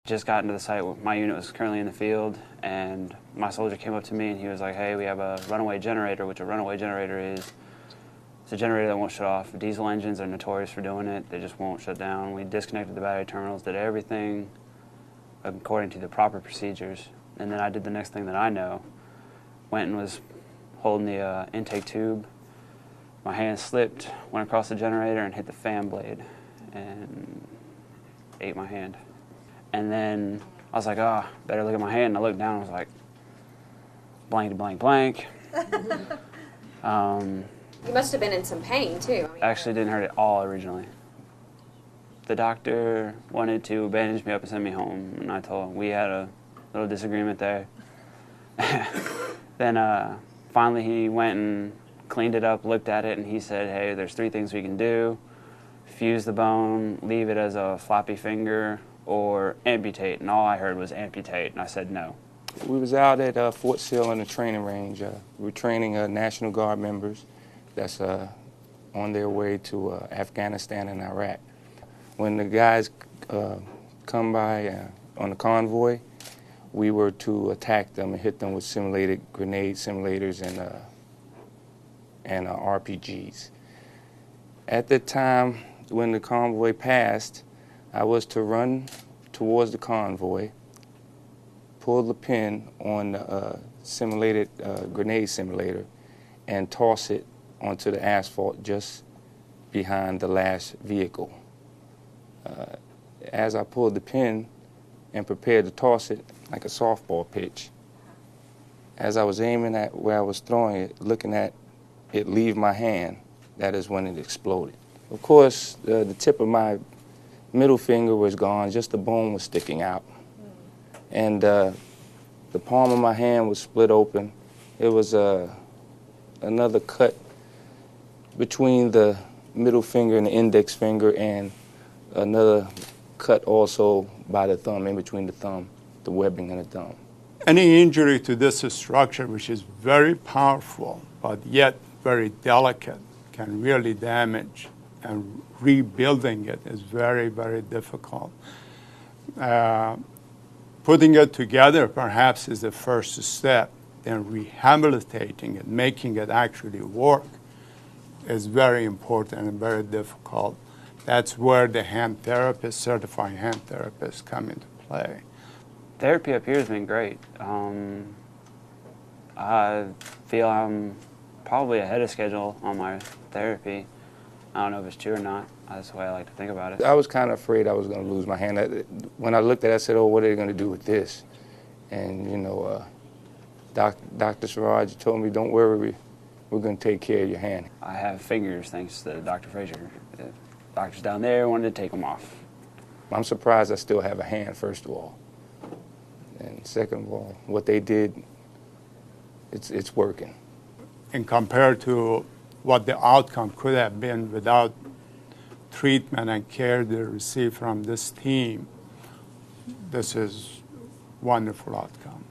Just got into the site. My unit was currently in the field, and my soldier came up to me and he was like, "Hey, we have a runaway generator," which a runaway generator is. It's a generator that won't shut off. Diesel engines are notorious for doing it. They just won't shut down. We disconnected the battery terminals, did everything according to the proper procedures. And then I did the next thing that I know. Went and was holding the intake tube. My hand slipped, went across the generator and hit the fan blade and ate my hand. And then I was like, oh, better look at my hand. And I looked down and I was like, blank, blank, blank. You must have been in some pain, too. Actually didn't hurt at all originally. The doctor wanted to bandage me up and send me home. And I told him we had a little disagreement there. Then finally he went and cleaned it up, looked at it, and he said, hey, there's 3 things we can do. Fuse the bone, leave it as a floppy finger, or amputate. And all I heard was amputate, and I said no. We was out at Fort Sill on the training range. We were training National Guard members that's on their way to Afghanistan and Iraq. When the guys come by on the convoy, we were to attack them and hit them with simulated grenade simulators and RPGs. At the time when the convoy passed, I was to run towards the convoy, pull the pin on the simulated grenade simulator, and toss it onto the asphalt just behind the last vehicle. As I pulled the pin and prepared to toss it like a softball pitch, as I was aiming at where I was throwing it, looking at it leave my hand, that is when it exploded. Of course, the tip of my middle finger was gone, just the bone was sticking out. And the palm of my hand was split open. It was another cut between the middle finger and the index finger, and another cut also by the thumb, in between the thumb, the webbing and the thumb. Any injury to this structure, which is very powerful, but yet very delicate, can really damage, and rebuilding it is very, very difficult. Putting it together perhaps is the first step, then rehabilitating it, making it actually work is very important and very difficult. That's where the hand therapists, certified hand therapists come into play. Therapy up here has been great. I feel I'm probably ahead of schedule on my therapy. I don't know if it's true or not. That's the way I like to think about it. I was kind of afraid I was going to lose my hand. When I looked at it, I said, oh, what are they going to do with this? And, you know, Dr. Siraj told me, don't worry, we're going to take care of your hand. I have fingers thanks to Dr. Frazier. The doctors down there wanted to take them off. I'm surprised I still have a hand, first of all. And second of all, what they did, it's working. And compared to what the outcome could have been without treatment and care they receive from this team, this is a wonderful outcome.